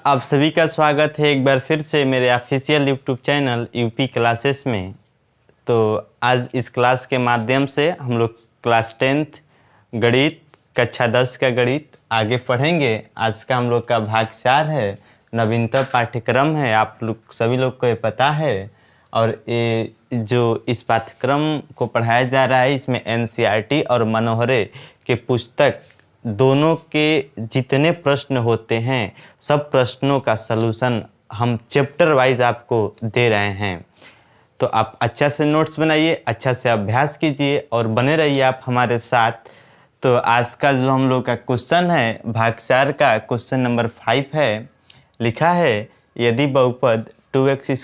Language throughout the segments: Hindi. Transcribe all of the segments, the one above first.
आप सभी का स्वागत है एक बार फिर से मेरे official YouTube channel UP classes में। तो आज इस क्लास के माध्यम से हम लोग क्लास 10th गणित कक्षा 10 का गणित आगे पढ़ेंगे। आज का हम लोग का भाग 4 है, नवीनतम पाठ्यक्रम है, आप लोग सभी लोग को ये पता है। और ये जो इस पाठ्यक्रम को पढ़ाया जा रहा है इसमें एनसीईआरटी और मनोहरे के पुस्तक दोनों के जितने प्रश्न होते हैं सब प्रश्नों का सलूशन हम चैप्टर वाइज आपको दे रहे हैं। तो आप अच्छा से नोट्स बनाइए, अच्छा से अभ्यास कीजिए और बने रहिए आप हमारे साथ। तो आज का जो हम लोग का क्वेश्चन है भाग 4 का क्वेश्चन नंबर 5 है। लिखा है यदि बहुपद 2x²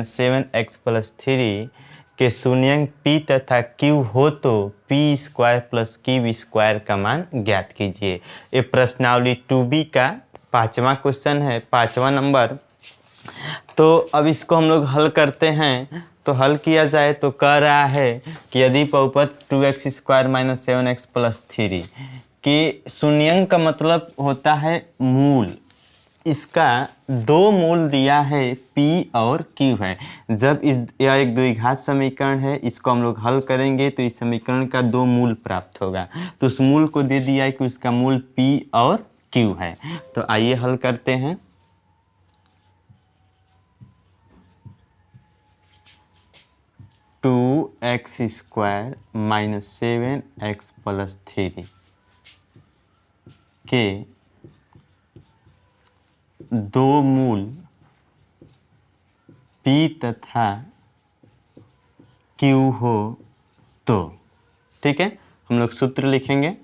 - 7x + 3 के शून्यंक p तथा q हो तो p² + q² का मान ज्ञात कीजिए। ये प्रश्नावली 2b का 5वां क्वेश्चन है, 5वां नंबर। तो अब इसको हम लोग हल करते हैं। तो हल किया जाए तो कह रहा है कि यदि बहुपद 2x² - 7x + 3 के शून्यंक का मतलब होता है मूल, इसका दो मूल दिया है p और q है। जब यह एक द्विघात समीकरण है, इसको हम लोग हल करेंगे तो इस समीकरण का दो मूल प्राप्त होगा। तो उस मूल को दे दिया है कि उसका मूल p और q है। तो आइए हल करते हैं। To x square minus 7x + 3 के दो मूल p तथा q हो तो, ठीक है, हम लोग सूत्र लिखेंगे।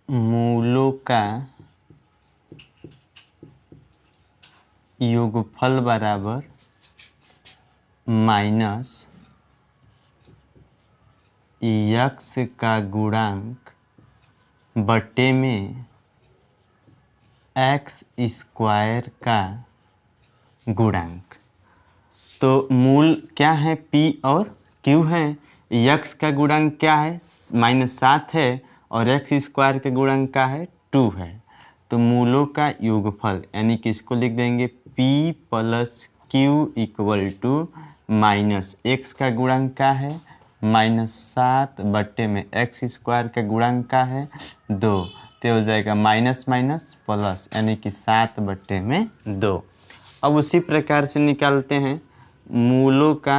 मूलों का योगफल बराबर माइनस यक्स का गुणांक बटे में x² का गुणांक। तो मूल क्या है p और q है। यक्स का गुणांक क्या है -7 है और x² के गुणांक का है 2 है। तो मूलों का योगफल यानी कि इसको लिख देंगे p + q = माइनस x का गुणांक का है -7 बटे में x² का गुणांक का है 2। तो हो जाएगा माइनस माइनस प्लस यानी कि 7 बटे में 2। अब उसी प्रकार से निकालते हैं मूलों का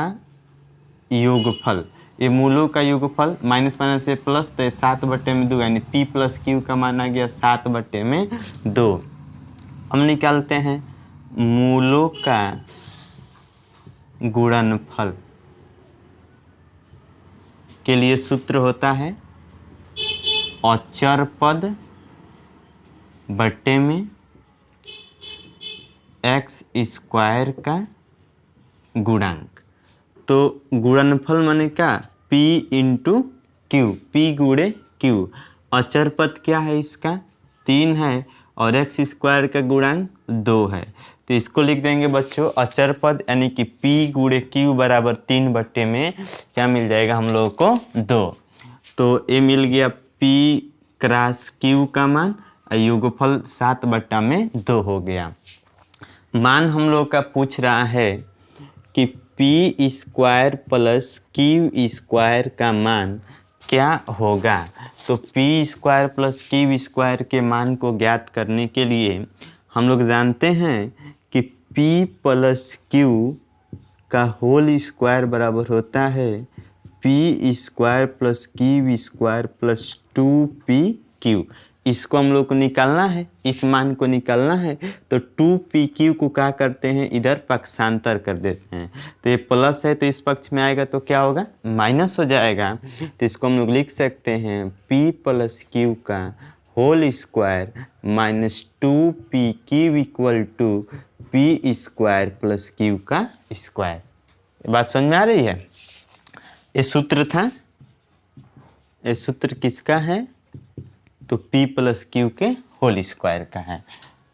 योगफल। ये मूलों का योगफल माइनस माइनस से प्लस, तो 7 बटे में 2 यानी p + q का मान आ गया 7 बटे में 2। हम निकालते हैं मूलों का गुणनफल के लिए सूत्र होता है अचर पद बटे में x² का गुणांक। तो गुणनफल माने क्या p × q, p गुणे q। अचर पद क्या है इसका 3 है और x² का गुणांक 2 है। तो इसको लिख देंगे बच्चों अचर पद यानी कि p गुणे q बराबर 3 बटे में क्या मिल जाएगा हम लोगों को 2। तो ये मिल गया p × q का मान, योगफल 7 बटा में 2 हो गया। मान हम लोग का पूछ रहा है कि p² + q² का मान क्या होगा। तो p² + q² के मान को ज्ञात करने के लिए हम लोग जानते हैं कि p + q का होल स्क्वायर बराबर होता है p² + q² + 2pq। इसको हम लोग को निकालना है, इस मान को निकालना है। तो 2pq को क्या करते हैं इधर पक्षांतर कर देते हैं। तो ये प्लस है तो इस पक्ष में आएगा तो क्या होगा माइनस हो जाएगा। तो इसको हम लोग लिख सकते हैं p + q का whole square - 2pq = p² + q का स्क्वायर। बात समझ में आ रही है। ये सूत्र था, ये सूत्र किसका है तो p + q के होल स्क्वायर का है।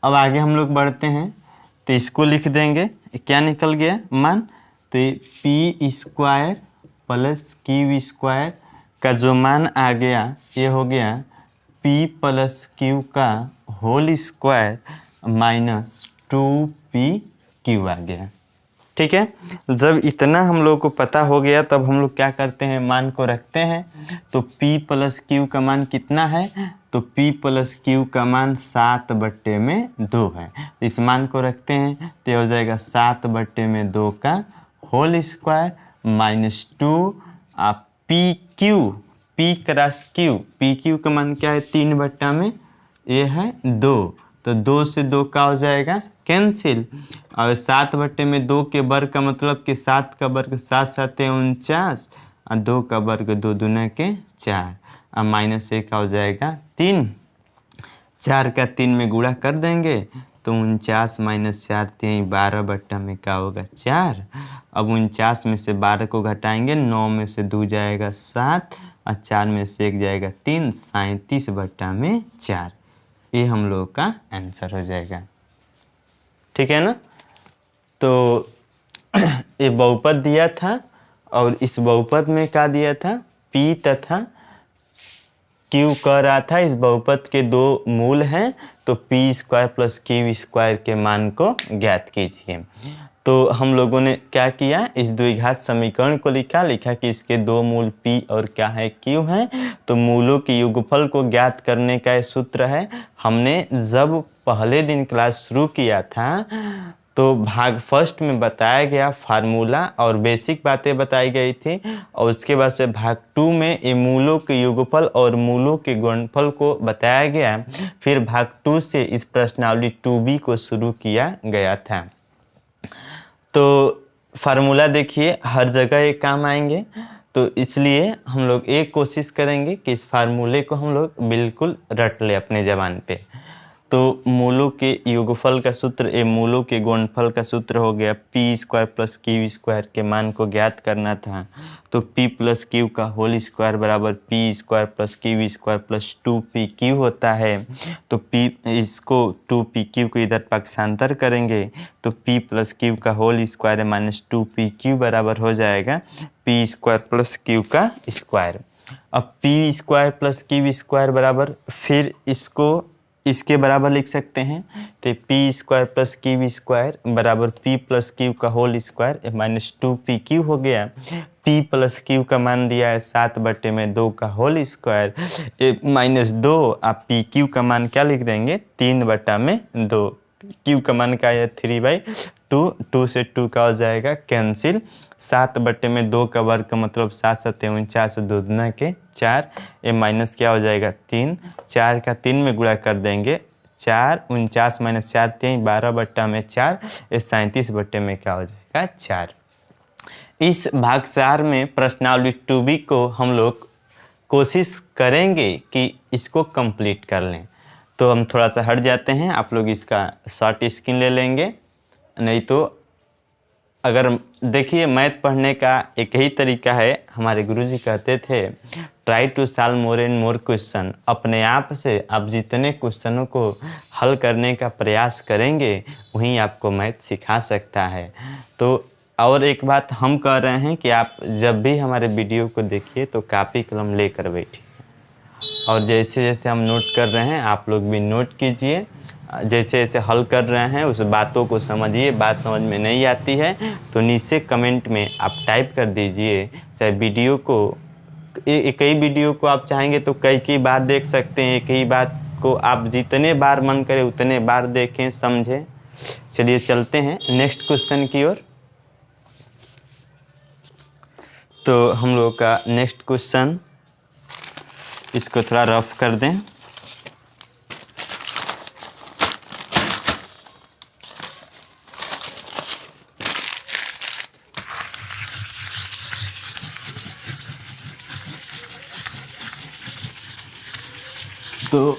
अब आगे हम लोग बढ़ते हैं तो इसको लिख देंगे, क्या निकल गया मान। तो p² + q² का जो मान आ गया ये हो गया p प्लस क्यू का होल स्क्वायर माइनस 2pq आ गया। ठीक है, जब इतना हम लोग को पता हो गया तब हम लोग क्या करते हैं, मान को रखते हैं। तो p प्लस क्यू का मान कितना है, तो p प्लस क्यू का मान 7/2 है। इस मान को रखते हैं तो ये हो जाएगा 7/2 का whole square minus 2 P Q, P cross Q, P Q का मान क्या है 3/में, ये है 2, तो 2 से 2 का हो जाएगा कैंसिल। और 7/2 के वर्ग का मतलब कि 7 का वर्ग 7 7 49 और 2 का वर्ग 2 दूना के 4 और माइनस 1 का हो जाएगा 3। 4 का 3 में गुणा कर देंगे तो 49 माइनस 4 3 12 में क्या होगा 4। अब 49 में से 12 को घटाएंगे, 9 में से 2 जाएगा 7 और 4 में से 1 जाएगा 3, 37/4। ये हम लोग का आंसर हो जाएगा। ठीक है ना। तो ये बहुपद दिया था और इस बहुपद में क्या दिया था, p तथा q कह रहा था इस बहुपद के दो मूल हैं, तो p square plus q square के मान को ज्ञात कीजिए। तो हम लोगों ने क्या किया, इस द्विघात समीकरण को लिखा कि इसके दो मूल p और क्या है q है। तो मूलों के योगफल को ज्ञात करने का सूत्र है। हमने जब पहले दिन क्लास शुरू किया था तो भाग फर्स्ट में बताया गया फार्मूला और बेसिक बातें बताई गई थी, और उसके बाद से भाग 2 में ये मूलों के योगफल और मूलों के गुणनफल को बताया गया। फिर भाग 2 से इस प्रश्नावली 2b को शुरू किया गया था। तो फार्मूला देखिए हर जगह ये काम आएंगे, तो इसलिए हम लोग एक कोशिश करेंगे कि इस फार्मूले को हम लोग बिल्कुल रट ले अपने ज़बान पे। तो मूलों के योगफल का सूत्र, ए मूलों के गुणनफल का सूत्र हो गया p square plus q square के मान को ज्ञात करना था। तो p प्लस q का होल स्क्वायर बराबर p square plus q square plus 2pq होता है। तो p इसको 2pq को इधर पक्षांतर करेंगे तो p प्लस q का होल स्क्वायर माइनस 2pq बराबर हो जाएगा p स्क्वायर प्लस q का स्क्वायर। अब p square plus q square बराबर, फिर इसको इसके बराबर लिख सकते हैं। तो p square plus q square बराबर p प्लस q का होल स्क्वायर माइनस 2pq हो गया। p प्लस q का मान दिया है 7/2 का होल स्क्वायर माइनस 2, आप pq का मान क्या लिख देंगे 3/2। q का मान क्या है 3/2, 2 से 2 का हो जाएगा कैंसिल। 7/2 का वर्ग का मतलब 7 7 49, 2 दूना के 4, ये माइनस क्या हो जाएगा 3, 4 का 3 में गुणा कर देंगे 4, 49 माइनस 4 3 12/4, ये 37 में क्या हो जाएगा 4। इस भाग 4 में प्रश्नावली 2b को हम लोग कोशिश करेंगे कि इसको कंप्लीट कर लें। तो हम थोड़ा सा हट जाते हैं, आप लोग इसका शॉर्ट स्क्रीन ले लेंगे। नहीं तो अगर देखिए मैथ पढ़ने का एक ही तरीका है, हमारे गुरुजी कहते थे try to solve more and more question. अपने आप से आप जितने क्वेश्चनों को हल करने का प्रयास करेंगे वहीं आपको मैथ सिखा सकता है। तो और एक बात हम कह रहे हैं कि आप जब भी हमारे वीडियो को देखिए तो कापी कलम लेकर बैठिए, और जैसे जैसे हम नोट कर रहे हैं आप लोग भी नोट कीजिए। जैसे जैसे हल कर रहे हैं उस बातों को समझिए। बात समझ में नहीं आती है तो नीचे कमेंट में आप टाइप कर दीजिए। चाहे वीडियो को एक ही वीडियो को आप चाहेंगे तो कई बार देख सकते हैं। एक ही बात को आप जितने बार मन करे उतने बार देखें, समझें। चलिए चलते हैं नेक्स्ट क्वेश्चन की ओर। तो हम लोग का नेक्स्ट क्वेश्चन, इसको थोड़ा रफ कर दें। तो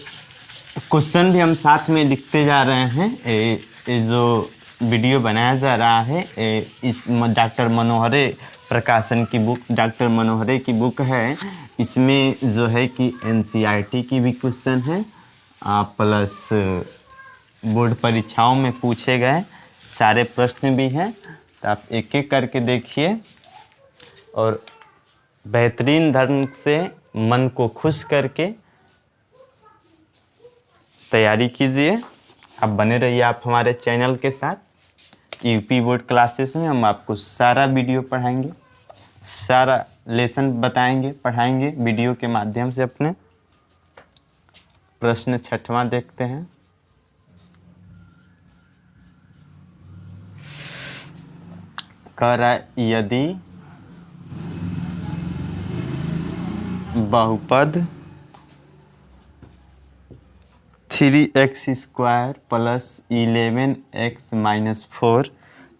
क्वेश्चन भी हम साथ में लिखते जा रहे हैं। ये जो वीडियो बनाया जा रहा है इस डॉक्टर मनोहरे प्रकाशन की बुक, डॉक्टर मनोहरे की बुक है। इसमें जो है कि एनसीईआरटी की भी क्वेश्चन है प्लस बोर्ड परीक्षाओं में पूछे गए सारे प्रश्न भी हैं। तो आप एक एक करके देखिए और बेहतरीन ढंग से मन को खुश करके तैयारी कीजिए। आप बने रहिए आप हमारे चैनल के साथ। यूपी बोर्ड क्लासेस में हम आपको सारा वीडियो पढ़ाएंगे, सारा लेसन बताएंगे, पढ़ाएंगे वीडियो के माध्यम से। अपने प्रश्न 6वां देखते हैं। कह रहा है यदि बहुपद 3x² प्लस 11x माइनस 4,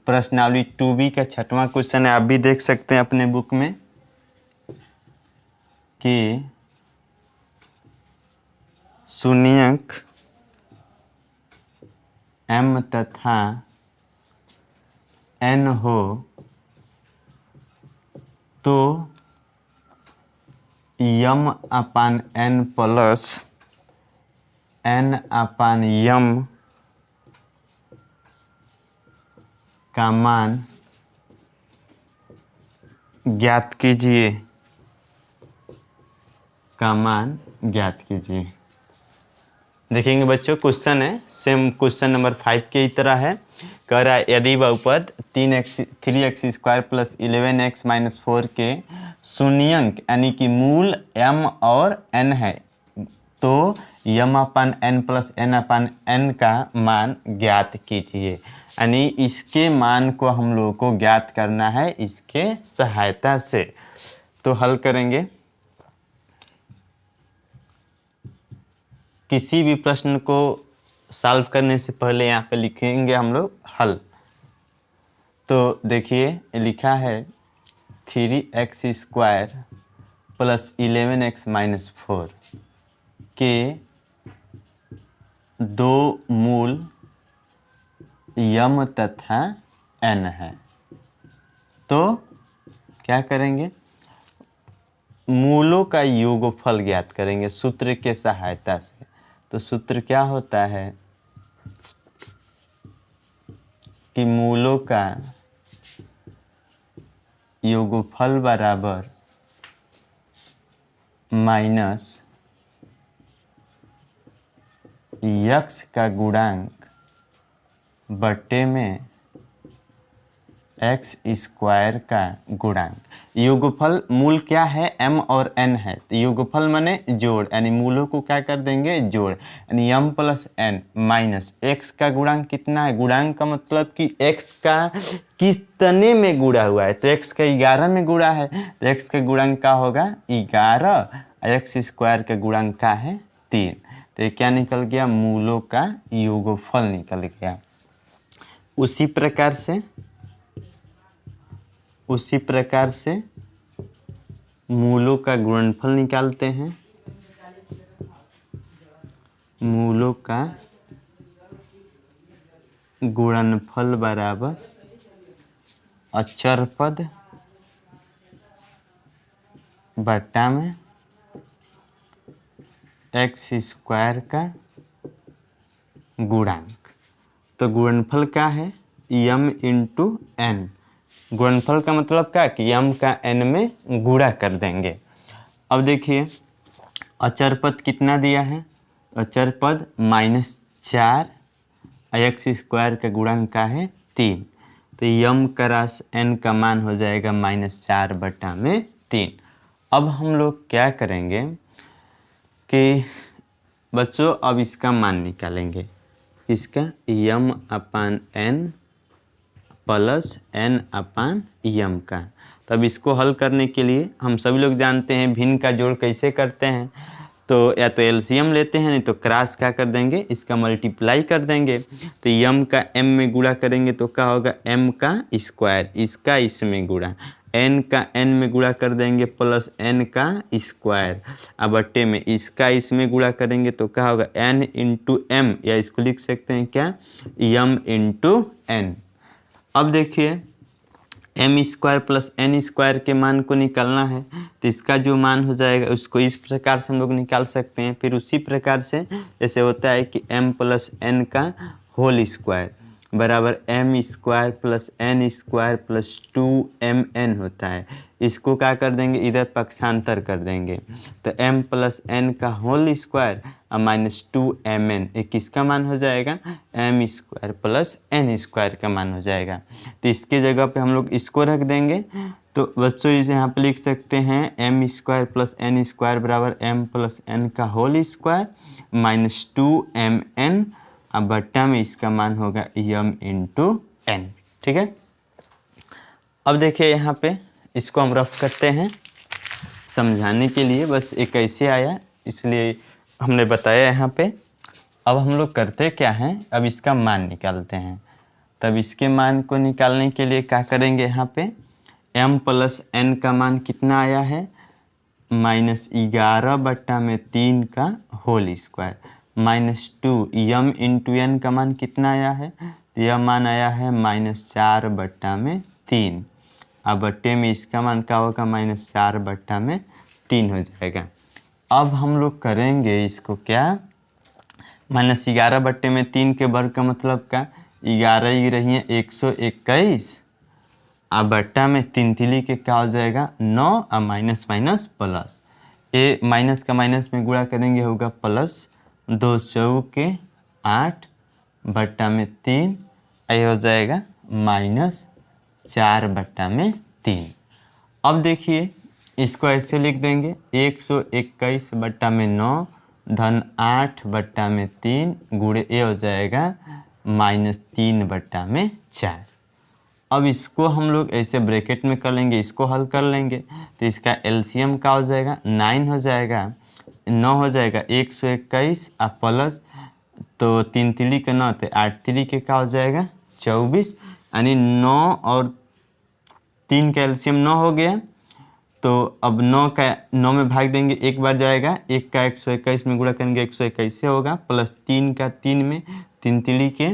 प्रश्नावली 2B का 6वां क्वेश्चन है। आप भी देख सकते हैं अपने बुक में कि शून्यक m तथा n हो तो m/n प्लस n/m का मान ज्ञात कीजिए, का मान ज्ञात कीजिए। देखेंगे बच्चों, क्वेश्चन है सेम क्वेश्चन नंबर 5 के ही तरह है। कह रहा है यदि बहुपद 3x² प्लस 11x माइनस 4 के शून्यंक यानी कि मूल m और n है तो m/n प्लस n/n का मान ज्ञात कीजिए। यानी इसके मान को हम लोगों को ज्ञात करना है इसके सहायता से। तो हल करेंगे। किसी भी प्रश्न को सॉल्व करने से पहले यहाँ पे लिखेंगे हम लोग हल। तो देखिए लिखा है 3x² प्लस 11x माइनस 4 के दो मूल m तथा n है। तो क्या करेंगे, मूलों का योगफल ज्ञात करेंगे सूत्र के सहायता से। तो सूत्र क्या होता है कि मूलों का योगफल बराबर माइनस x का गुणांक बट्टे में x² का गुणांक। योगफल मूल क्या है, m और n है तो योगफल माने जोड़, यानी मूलों को क्या कर देंगे जोड़, यानी m plus n minus x का गुणांक कितना है। गुणांक का मतलब कि x का कितने में गुणा हुआ है, तो x का 11 में गुणा है तो x का गुणांक क्या होगा 11, x² का गुणांक क्या है 3। तो ये क्या निकल गया, मूलों का योगफल निकल गया। उसी प्रकार से मूलों का गुणनफल निकालते हैं। मूलों का गुणनफल बराबर अचर पद बट्टा में x² का गुणांक। तो गुणनफल क्या है m × n। गुणनफल का मतलब क्या कि m का n में गुणा कर देंगे। अब देखिए अचर पद कितना दिया है, अचर पद -4, x² का गुणांक का है 3। तो m का राशि n का मान हो जाएगा -4/3। अब हम लोग क्या करेंगे कि बच्चों अब इसका मान निकालेंगे, इसका m/n प्लस n/m का। तब इसको हल करने के लिए हम सभी लोग जानते हैं भिन्न का जोड़ कैसे करते हैं। तो या तो एलसीएम लेते हैं, नहीं तो क्रॉस क्या कर देंगे, इसका मल्टीप्लाई कर देंगे। तो m का m में गुणा करेंगे तो क्या होगा m का स्क्वायर, इसका इसमें गुणा, n का n में गुणा कर देंगे प्लस n का स्क्वायर, अब बट्टे में इसका इसमें गुणा करेंगे तो क्या होगा n × m, या इसको लिख सकते हैं क्या m × n। अब देखिए m² प्लस n² के मान को निकालना है तो इसका जो मान हो जाएगा उसको इस प्रकार से हम लोग निकाल सकते हैं। फिर उसी प्रकार से जैसे होता है कि m + n का होल स्क्वायर, बराबर M square plus N square plus 2mn होता है। इसको क्या कर देंगे, इधर पक्षांतर कर देंगे तो m प्लस एन का होल स्क्वायर और माइनस 2mn, ये किसका मान हो जाएगा, M square plus N square का मान हो जाएगा। तो इसके जगह पे हम लोग इसको रख देंगे। तो बच्चों इसे यहाँ पे लिख सकते हैं M square plus N square बराबर एम प्लस एन का होल स्क्वायर माइनस 2mn, अब बट्टा में इसका मान होगा m इंटू एन। ठीक है, अब देखिए यहाँ पे इसको हम रफ करते हैं समझाने के लिए, बस एक कैसे आया इसलिए हमने बताया यहाँ पे। अब हम लोग करते क्या हैं, अब इसका मान निकालते हैं। तब इसके मान को निकालने के लिए क्या करेंगे, यहाँ पे m प्लस एन का मान कितना आया है, -11/3 का whole square minus 2 m into N का मान कितना आया है, तो यह मान आया है -4/3। अब बट्टे में इसका मान क्या होगा, -4/3 हो जाएगा। अब हम लोग करेंगे इसको क्या, -11/3 के वर्ग का मतलब क्या, 11 ही रही है 121, अब बट्टा में 3 तिली के क्या हो जाएगा 9, अब माइनस माइनस प्लस, ये माइनस का माइनस में गुणा करेंगे होगा प्लस 2 चौके 8 बट्टा में 3, ये हो जाएगा -4/3। अब देखिए इसको ऐसे लिख देंगे 121/9 धन 8/3 गुणे ये हो जाएगा -3/4। अब इसको हम लोग ऐसे ब्रैकेट में कर लेंगे, इसको हल कर लेंगे तो इसका एलसीएम क्या हो जाएगा 9 हो जाएगा, 9 हो जाएगा 121 और प्लस तो 3 तिली के 9 तो 8 तिली के क्या हो जाएगा 24, यानी 9 और 3 का एलसीएम 9 हो गया। तो अब 9 में भाग देंगे, एक बार जाएगा, 1 का 121 में गुणा करेंगे 121 से होगा, प्लस 3 का 3 में 3 तिली के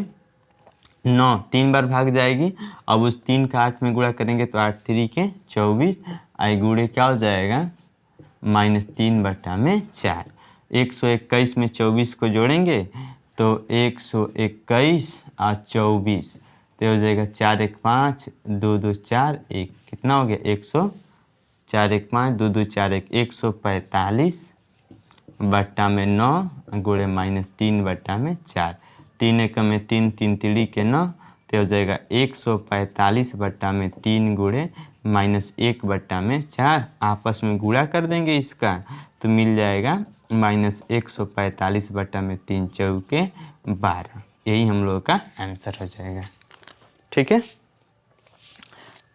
9 3 बार भाग जाएगी। अब उस 3 का 8 में गुणा करेंगे तो 8 तिली के 24, आई गुणे क्या हो जाएगा -3/4। 121 में 24 को जोड़ेंगे तो 121 और 24 तो हो जाएगा 4 1 5 2 2 4 1, कितना हो गया 100, 4 1 5 2 2 4 1, 145/9 गुणे -3/4, 3 1 में 3 3 तिली के 9 तो हो जाएगा 145/3 गुणे -1/4, आपस में गुणा कर देंगे इसका तो मिल जाएगा -145/3 चौके 12, यही हम लोग का आंसर हो जाएगा। ठीक है,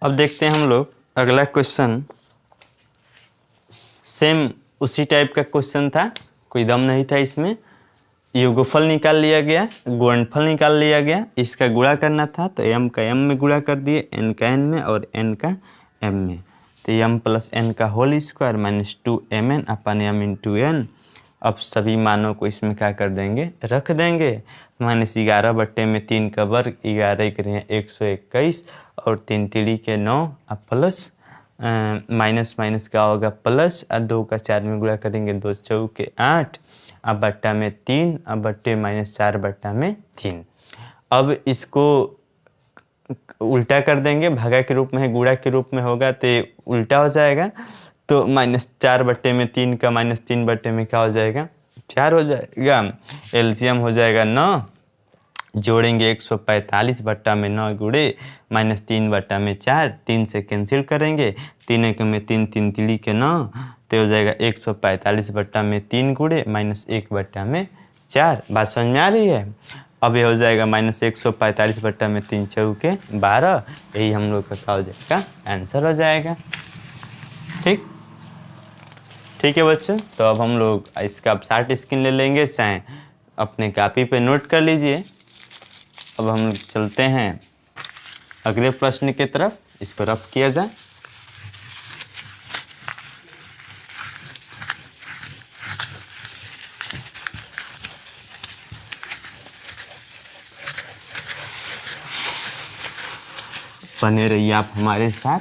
अब देखते हैं हम लोग अगला क्वेश्चन। सेम उसी टाइप का क्वेश्चन था, कोई दम नहीं था इसमें। योगफल निकाल लिया गया, गुणनफल निकाल लिया गया, इसका गुणा करना था तो m का m में गुणा कर दिए, n का n में और n का m में, तो m प्लस n का होल स्क्वायर -2mn अपन m इंटू n। अब सभी मानों को इसमें क्या कर देंगे, रख देंगे। -11/3 का वर्ग, 11 के लिए 121 और 3 तिली के 9 अब प्लस माइनस माइनस का होगा प्लस, और 2 का 4 में गुणा करेंगे 2 चौके 8, अब बट्टा में 3, अब बट्टे -4/3। अब इसको उल्टा कर देंगे, भागा के रूप में है गुणा के रूप में होगा तो उल्टा हो जाएगा, तो -4/3 का -3/में क्या हो जाएगा 4 हो जाएगा। एलसीएम हो जाएगा 9, जोड़ेंगे 145/9 गुणे -3/4, 3 से कैंसिल करेंगे, 3 1 में 3 3 तिली के 9 तो हो जाएगा 145/3 गुणे -1/4। बात समझ में आ रही है। अब ये हो जाएगा -145/3 चौके 12, यही हम लोग का क्या हो जाएगा आंसर हो जाएगा। ठीक है बच्चों, तो अब हम लोग इसका अब शार्ट स्क्रीन ले लेंगे, चाहे अपने कॉपी पे नोट कर लीजिए। अब हम लोग चलते हैं अगले प्रश्न की तरफ, इसको रफ किया जाए। बने रहिए आप हमारे साथ,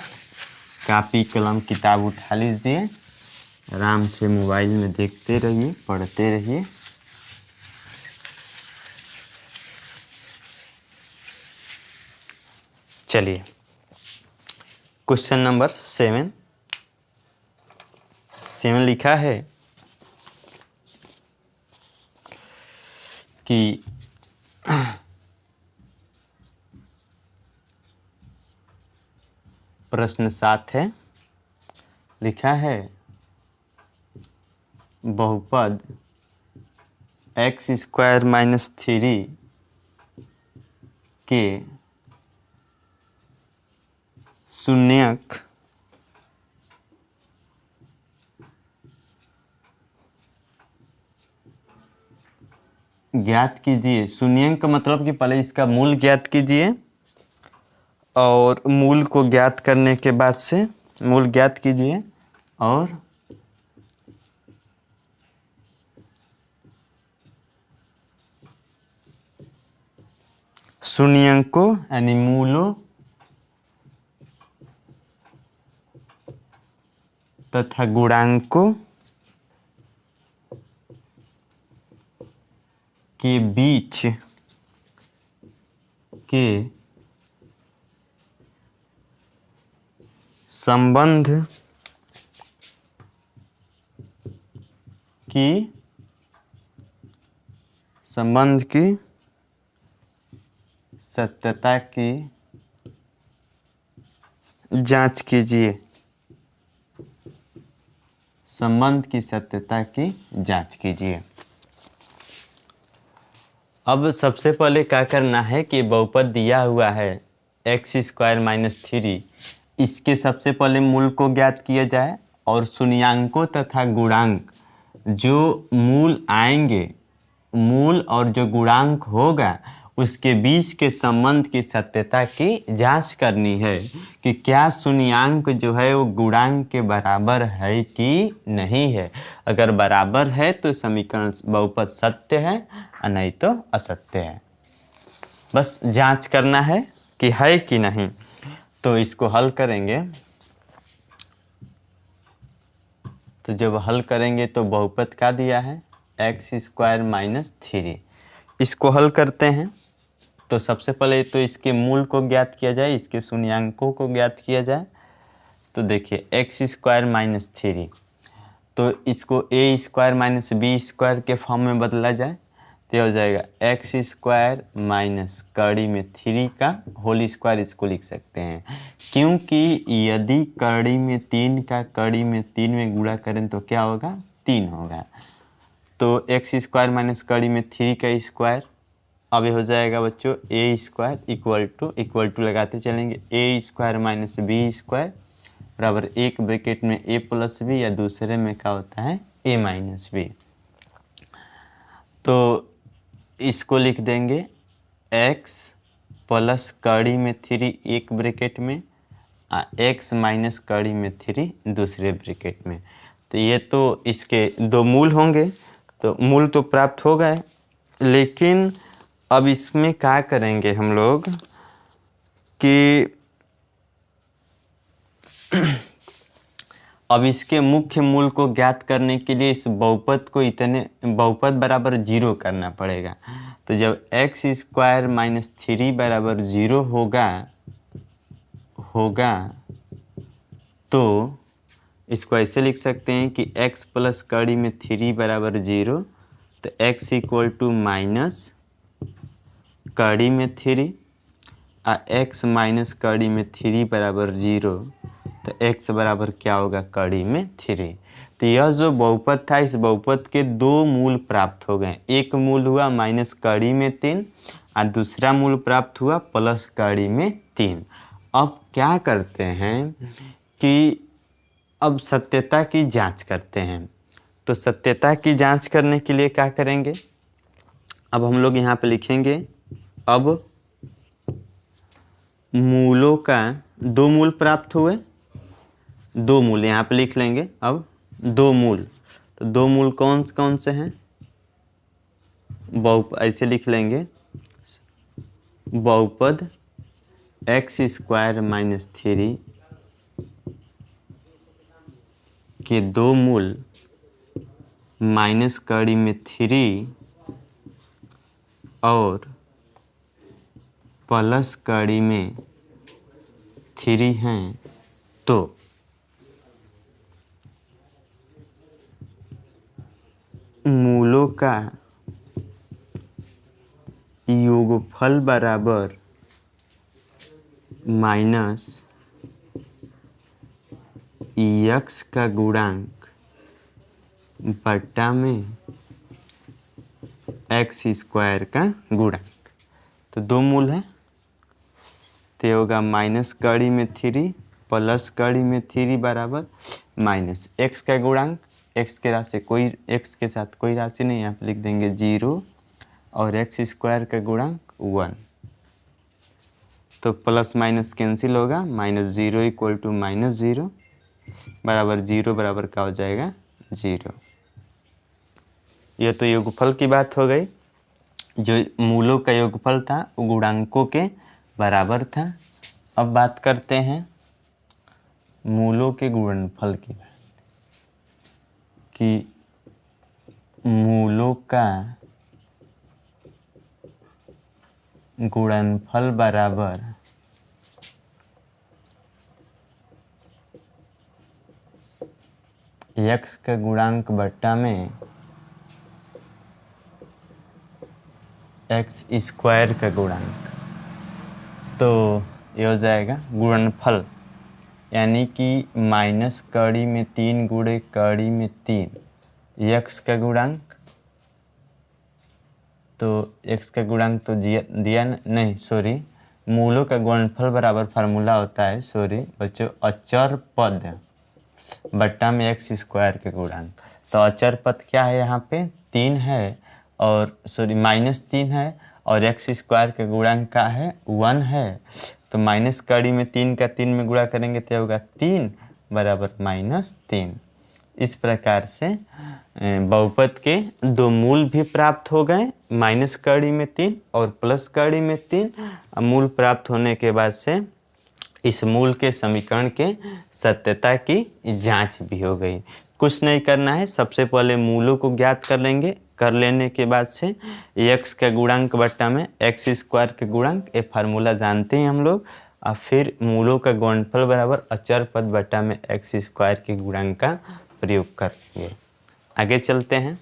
कॉपी कलम किताब उठा लीजिए, आराम से मोबाइल में देखते रहिए, पढ़ते रहिए। चलिए क्वेश्चन नंबर 7 लिखा है कि प्रश्न 7 है, लिखा है बहुपद x² - 3 के शून्यक ज्ञात कीजिए। शून्यक का मतलब कि पहले इसका मूल ज्ञात कीजिए और मूल को ज्ञात करने के बाद से मूल ज्ञात कीजिए और शून्यकों यानी मूलों तथा गुणांकों के बीच के संबंध की सत्यता की जांच कीजिए। संबंध की सत्यता की जांच कीजिए। अब सबसे पहले क्या करना है कि बहुपद दिया हुआ है x² - 3, इसके सबसे पहले मूल को ज्ञात किया जाए और शून्याङ्कों तथा गुणांक जो मूल आएंगे, मूल और जो गुणांक होगा उसके बीच के संबंध की सत्यता की जांच करनी है कि क्या शून्याङ्क जो है वो गुणांक के बराबर है कि नहीं है। अगर बराबर है तो समीकरण बहुपद सत्य है और नहीं तो असत्य है। बस जांच करना है कि है कि नहीं। तो इसको हल करेंगे, तो जब हल करेंगे तो बहुपद क्या दिया है x² - 3। इसको हल करते हैं तो सबसे पहले तो इसके मूल को ज्ञात किया जाए, इसके शून्याङ्कों को ज्ञात किया जाए। तो देखिए x² - 3, तो इसको a² - b² के फॉर्म में बदला जाए तो हो जाएगा x² - कड़ी में 3 का होल स्क्वायर। इसको लिख सकते हैं क्योंकि यदि कड़ी में 3 का कड़ी में 3 में गुणा करें तो क्या होगा 3 होगा। तो x² - कड़ी में 3 का स्क्वायर, अब ये हो जाएगा बच्चों a² इक्वल टू लगाते चलेंगे a² - b² बराबर एक ब्रैकेट में a + b या दूसरे में क्या होता है a - b। तो इसको लिख देंगे x प्लस कड़ी में 3 एक ब्रैकेट में x माइनस कड़ी में 3 दूसरे ब्रैकेट में। तो ये तो इसके दो मूल होंगे, तो मूल तो प्राप्त हो गए, लेकिन अब इसमें क्या करेंगे हम लोग कि अब इसके मुख्य मूल को ज्ञात करने के लिए इस बहुपद को बहुपद बराबर 0 करना पड़ेगा। तो जब x² - 3 बराबर 0 होगा तो इसको ऐसे लिख सकते हैं कि x प्लस कड़ी में 3 बराबर 0, तो x इक्वल टू माइनस कड़ी में 3 और x माइनस कड़ी में 3 बराबर 0, तो x बराबर क्या होगा कड़ी में 3। तो यह जो बहुपद था इस बहुपद के दो मूल प्राप्त हो गए। एक मूल हुआ माइनस कड़ी में 3 और दूसरा मूल प्राप्त हुआ प्लस कड़ी में 3। अब क्या करते हैं कि अब सत्यता की जांच करते हैं। तो सत्यता की जांच करने के लिए क्या करेंगे, अब हम लोग यहाँ पे लिखेंगे अब मूलों का दो मूल प्राप्त हुए, दो मूल यहाँ पे लिख लेंगे। अब दो मूल, तो दो मूल कौन कौन से हैं, ऐसे लिख लेंगे बहुपद x² - 3 के दो मूल माइनस कड़ी में 3 और प्लस कड़ी में 3 हैं तो मूलों का योगफल बराबर माइनस x का गुणांक बट्टा में x स्क्वायर का गुणांक। तो दो मूल है तो होगा माइनस कड़ी में 3 प्लस कड़ी में 3 बराबर माइनस x का गुणांक, x के राशि कोई x के साथ कोई राशि नहीं, यहाँ पे लिख देंगे 0 और x स्क्वायर का गुणांक 1। तो प्लस माइनस कैंसिल होगा, -0 इक्वल टू -0 बराबर 0 बराबर क्या हो जाएगा 0। यह तो योगफल की बात हो गई। जो मूलों का योगफल था वो गुणांकों के बराबर था। अब बात करते हैं मूलों के गुणनफल की बात, कि मूलों का गुणनफल बराबर x का गुणांक बट्टा में x स्क्वायर का गुणांक। तो ये हो जाएगा गुणनफल, यानी कि माइनस कड़ी में 3 गुणे कड़ी में 3 x का गुणांक। तो x का गुणांक तो दिया नहीं, सॉरी, मूलों का गुणनफल बराबर फार्मूला होता है, सॉरी बच्चों, अचर पद बट्टा में x स्क्वायर के गुणांक। तो अचर पद क्या है, यहाँ पे 3 है और सॉरी -3 है और x स्क्वायर के गुणांक का है 1 है। तो माइनस कड़ी में 3 का 3 में गुणा करेंगे तो होगा 3 बराबर -3। इस प्रकार से बहुपद के दो मूल भी प्राप्त हो गए, माइनस कड़ी में 3 और प्लस कड़ी में 3। मूल प्राप्त होने के बाद से इस मूल के समीकरण के सत्यता की जांच भी हो गई। कुछ नहीं करना है, सबसे पहले मूलों को ज्ञात कर लेंगे, कर लेने के बाद से x का गुणांक बट्टा में x स्क्वायर के गुणांक, ये फार्मूला जानते हैं हम लोग। और फिर मूलों का गुणनफल बराबर अचर पद बट्टा में x स्क्वायर के गुणांक का प्रयोग करेंगे। आगे चलते हैं,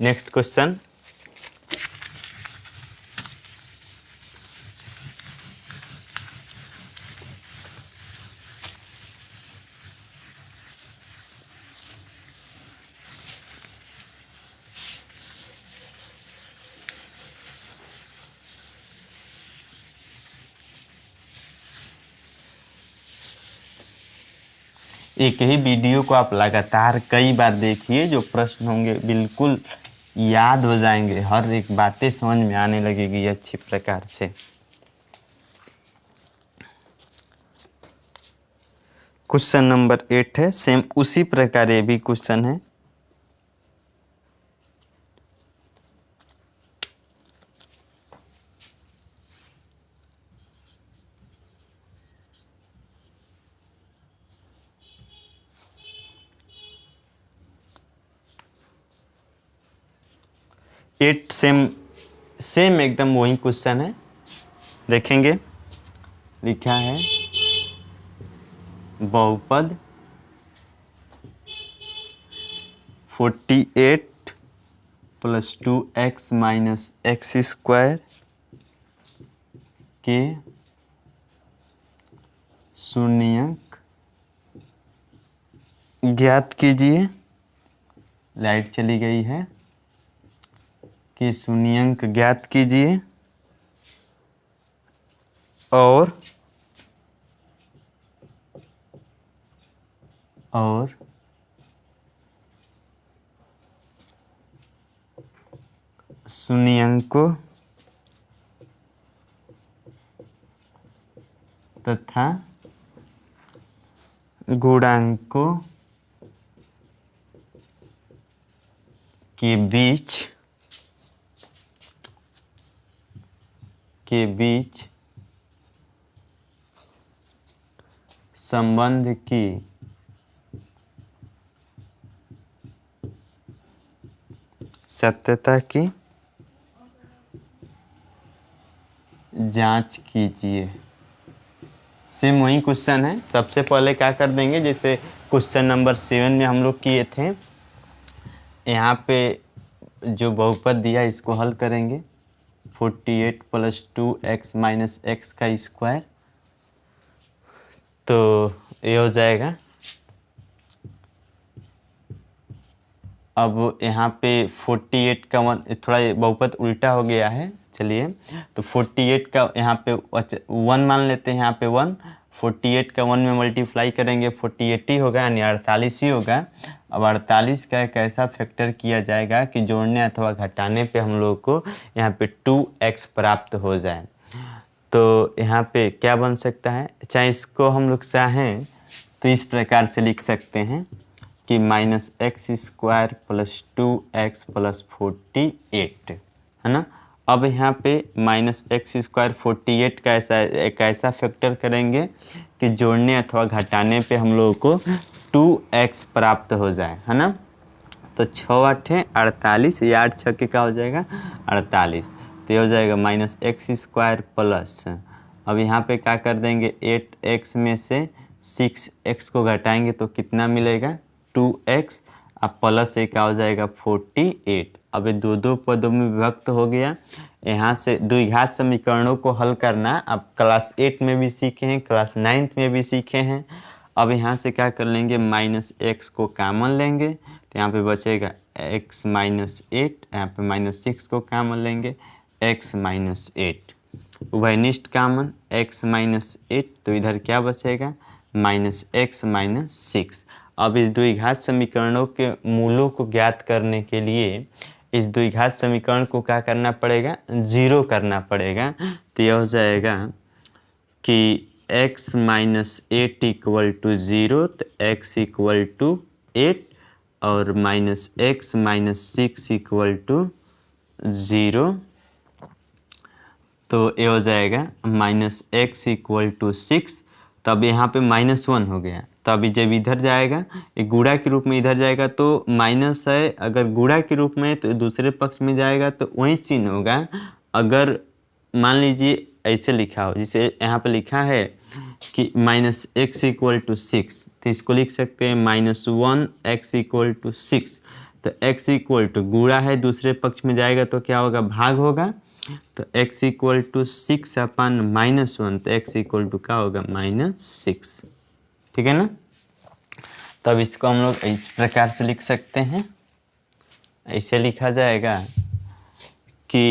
नेक्स्ट क्वेश्चन। एक ही वीडियो को आप लगातार कई बार देखिए, जो प्रश्न होंगे बिल्कुल याद हो जाएंगे, हर एक बातें समझ में आने लगेगी अच्छी प्रकार से। क्वेश्चन नंबर 8 है, सेम उसी प्रकार ये भी क्वेश्चन है। एट सेम एकदम वही क्वेश्चन है। देखेंगे, लिखा है बहुपद 48 + 2x - x स्क्वायर के शून्यक ज्ञात कीजिए। लाइट चली गई है, कि शून्यक ज्ञात कीजिए और शून्यकों तथा गुणांकों के बीच संबंध की सत्यता की जांच कीजिए। सेम वही क्वेश्चन है। सबसे पहले क्या कर देंगे, जैसे क्वेश्चन नंबर 7 में हम लोग किए थे, यहाँ पे जो बहुपद दिया इसको हल करेंगे। 48 + 2x - x का स्क्वायर, तो ये हो जाएगा। अब यहाँ पे 48 का 1, थोड़ा ये बहुपद उल्टा हो गया है, चलिए। तो 48 का यहाँ पे 1 मान लेते हैं, यहाँ पे 1। 48 का 1 में मल्टीप्लाई करेंगे 48 ही होगा, यानी 48 ही होगा। अब 48 का एक ऐसा फैक्टर किया जाएगा कि जोड़ने अथवा घटाने पे हम लोग को यहाँ पे 2x प्राप्त हो जाए। तो यहाँ पे क्या बन सकता है, चाहे इसको हम लोग चाहें तो इस प्रकार से लिख सकते हैं कि -x² + 2x + 48, है ना। अब यहाँ पे -x² 48 का एक ऐसा फैक्टर करेंगे कि जोड़ने अथवा घटाने पे हम लोगों को 2x प्राप्त हो जाए, है ना। तो 6 × 8 = 48, ये 8 × 6 क्या हो जाएगा 48। तो ये हो जाएगा -x² प्लस, अब यहाँ पे क्या कर देंगे, 8x में से 6x को घटाएंगे तो कितना मिलेगा 2x, अब प्लस एक क्या हो जाएगा 48। अब ये दो पदों में विभक्त हो गया। यहाँ से द्विघात समीकरणों को हल करना अब क्लास 8 में भी सीखे हैं, क्लास 9th में भी सीखे हैं। अब यहाँ से क्या कर लेंगे, -x को कॉमन लेंगे तो यहाँ पे बचेगा x - 8, यहाँ पे -6 को कॉमन लेंगे x - 8, उभयनिष्ठ कॉमन x - 8, तो इधर क्या बचेगा -x - 6। अब इस द्विघात समीकरणों के मूलों को ज्ञात करने के लिए इस द्विघात समीकरण को क्या करना पड़ेगा, 0 करना पड़ेगा। तो यह हो जाएगा कि x - 8 = 0, तो x = 8 और -x - 6 = 0, तो ये हो जाएगा -x = 6। तब यहाँ पे -1 हो गया, तब जब इधर जाएगा एक गुणा के रूप में इधर जाएगा तो माइनस है, अगर गुणा के रूप में तो दूसरे पक्ष में जाएगा तो वही चिन्ह होगा। अगर मान लीजिए ऐसे लिखा हो, जैसे यहाँ पे लिखा है कि -x = 6, तो इसको लिख सकते हैं -1x = 6। तो x गुणा है, दूसरे पक्ष में जाएगा तो क्या होगा, भाग होगा। तो x = 6 अपन -1, तो x क्या होगा -6, ठीक है ना। तब इसको हम लोग इस प्रकार से लिख सकते हैं, ऐसे लिखा जाएगा कि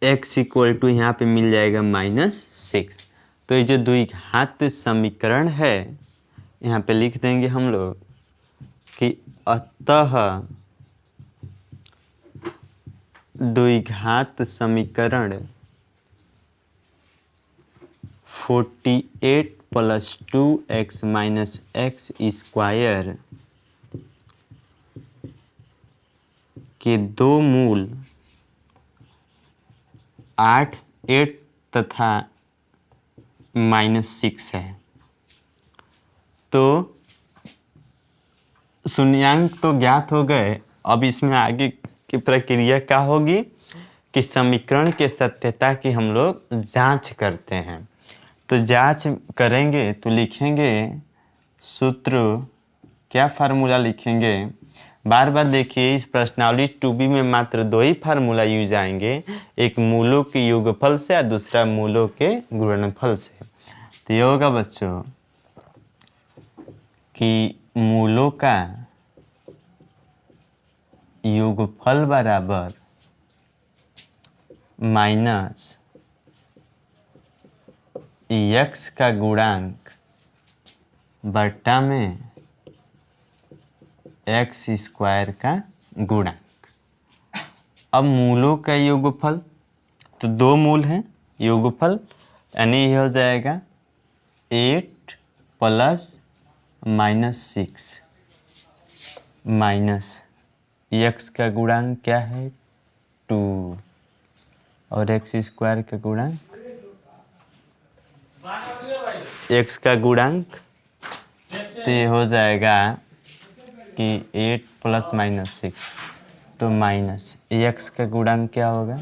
x = यहाँ पे मिल जाएगा -6। तो ये जो द्विघात समीकरण है यहाँ पे लिख देंगे हम लोग कि अतः द्विघात समीकरण 48 + 2x - x² के दो मूल 8 तथा -6 है। तो शून्यांक तो ज्ञात हो गए, अब इसमें आगे की प्रक्रिया क्या होगी कि समीकरण के सत्यता की हम लोग जांच करते हैं। तो जांच करेंगे तो लिखेंगे सूत्र, क्या फार्मूला लिखेंगे, बार बार देखिए इस प्रश्नावली 2B में मात्र 2 ही फार्मूला यूज आएंगे, एक मूलों के योगफल से और दूसरा मूलों के गुणनफल से। तो ये होगा बच्चों कि मूलों का योगफल बराबर माइनस x का गुणांक बट्टा में x² का गुणांक। अब मूलों का योगफल, तो 2 मूल हैं, योगफल यानी यह हो जाएगा 8 + -6 माइनस x का गुणांक क्या है 2 और x² का गुणांक, x का गुणांक, तो ये हो जाएगा कि 8 + -6, तो माइनस x का गुणांक क्या होगा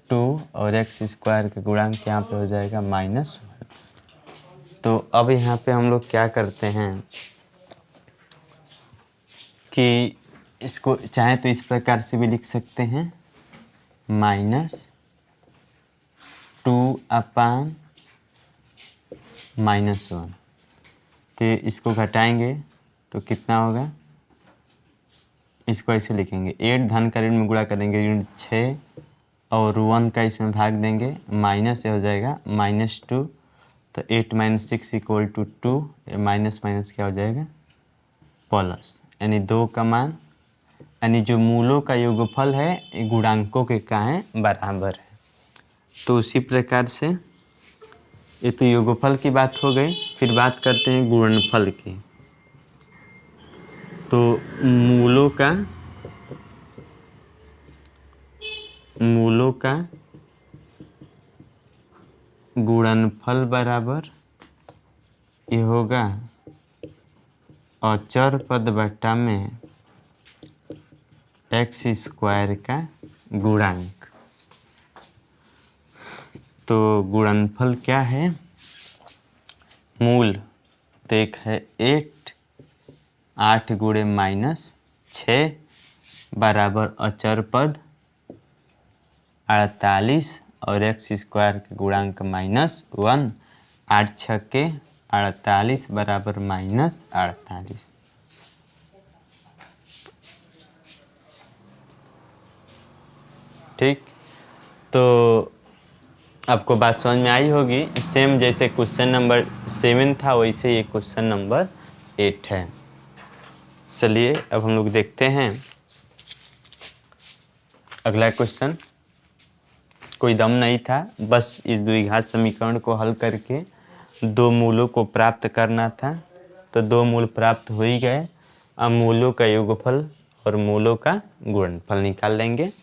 2 और एक्स स्क्वायर का गुणांक यहाँ पे हो जाएगा -1। तो अब यहाँ पे हम लोग क्या करते हैं कि इसको चाहे तो इस प्रकार से भी लिख सकते हैं, -2/-1। तो इसको घटाएंगे तो कितना होगा, इसको ऐसे लिखेंगे 8 धन का ऋण में गुणा करेंगे ऋण 6 और 1 का इसमें भाग देंगे, माइनस हो जाएगा -2। तो 8 - 6 = 2, माइनस माइनस क्या हो जाएगा प्लस, यानी 2 का मान, यानी जो मूलों का योगफल है ये गुणांकों के का है बराबर है। तो उसी प्रकार से ये तो योगफल की बात हो गई। फिर बात करते हैं गुणनफल की। तो मूलों का गुणनफल बराबर ये होगा अचर पद बट्टा में एक्स स्क्वायर का गुणांक। तो गुणनफल क्या है, मूल तो एक है 8 गुणे -6 बराबर अचर पद 48 और एक्स स्क्वायर का गुणांक -1। 8 × 6 = 48 बराबर -48। ठीक, तो आपको बात समझ में आई होगी। सेम जैसे क्वेश्चन नंबर 7 था वैसे ये क्वेश्चन नंबर 8 है। चलिए अब हम लोग देखते हैं अगला क्वेश्चन। कोई दम नहीं था, बस इस द्विघात समीकरण को हल करके 2 मूलों को प्राप्त करना था। तो 2 मूल प्राप्त हो ही गए। अब मूलों का योगफल और मूलों का गुणनफल निकाल लेंगे।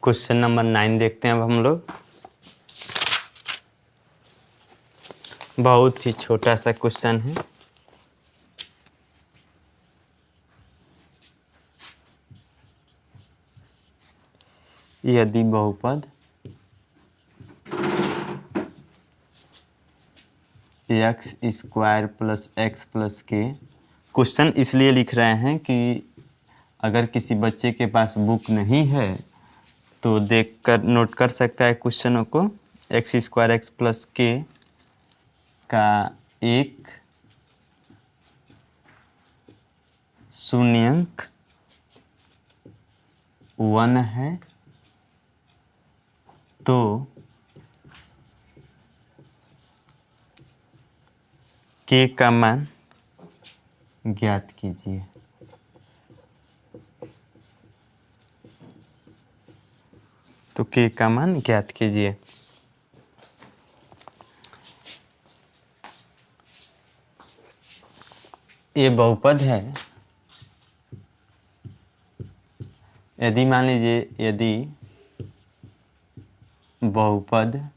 क्वेश्चन नंबर 9 देखते हैं अब हम लोग। बहुत ही छोटा सा क्वेश्चन है। यदि बहुपद x square plus x plus के, क्वेश्चन इसलिए लिख रहे हैं कि अगर किसी बच्चे के पास बुक नहीं है तो देखकर नोट कर सकता है क्वेश्चनों को। एक्स स्क्वायर एक्स प्लस के का एक शून्यंक 1 है, तो के का मान ज्ञात कीजिए। तो के का मान ज्ञात कीजिए। ये बहुपद है। यदि मान लीजिए, यदि बहुपद,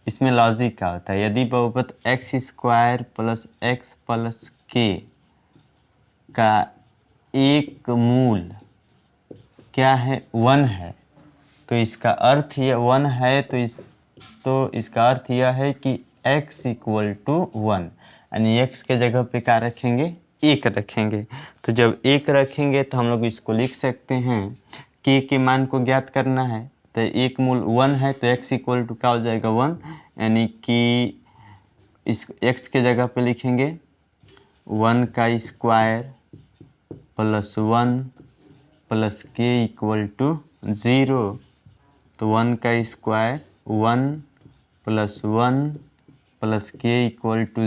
इसमें लॉजिक क्या होता है, यदि बहुपद x square plus x plus के का एक मूल क्या है 1 है, तो इसका अर्थ ये 1 है, तो इसका अर्थ यह है कि x = 1, यानी x के जगह पे क्या रखेंगे, 1 रखेंगे। तो जब 1 रखेंगे तो हम लोग इसको लिख सकते हैं के मान को ज्ञात करना है। तो एक मूल 1 है तो x = क्या हो जाएगा 1, यानी कि इस x के जगह पे लिखेंगे 1 का स्क्वायर प्लस 1 प्लस के = 0। तो 1 का स्क्वायर 1 प्लस 1 प्लस के =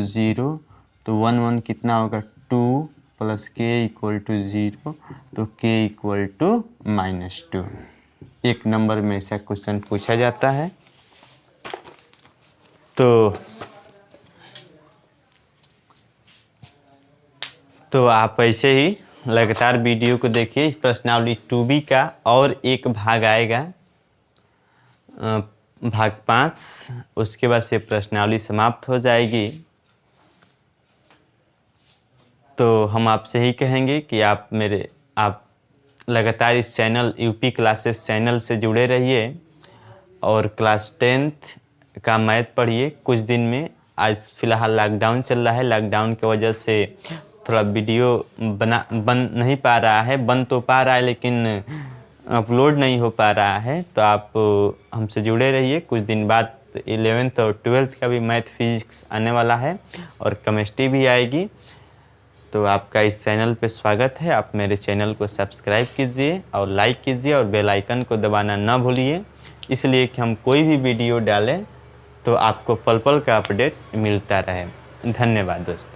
0। तो 1 1 कितना होगा 2 प्लस के = 0। तो के = -2। 1 नंबर में ऐसा क्वेश्चन पूछा जाता है। तो आप ऐसे ही लगातार वीडियो को देखिए। इस प्रश्नावली 2B का और एक भाग आएगा, भाग 5, उसके बाद से प्रश्नावली समाप्त हो जाएगी। तो हम आपसे ही कहेंगे कि आप लगातार इस चैनल यूपी क्लासेस चैनल से जुड़े रहिए और क्लास 10th का मैथ पढ़िए। कुछ दिन में, आज फ़िलहाल लॉकडाउन चल रहा है, लॉकडाउन की वजह से थोड़ा वीडियो बन नहीं पा रहा है, बन तो पा रहा है लेकिन अपलोड नहीं हो पा रहा है। तो आप हमसे जुड़े रहिए। कुछ दिन बाद 11th और 12th का भी मैथ फिजिक्स आने वाला है और केमिस्ट्री भी आएगी। तो आपका इस चैनल पे स्वागत है। आप मेरे चैनल को सब्सक्राइब कीजिए और लाइक कीजिए और बेल आइकन को दबाना ना भूलिए, इसलिए कि हम कोई भी वीडियो डालें तो आपको पल पल का अपडेट मिलता रहे। धन्यवाद दोस्तों।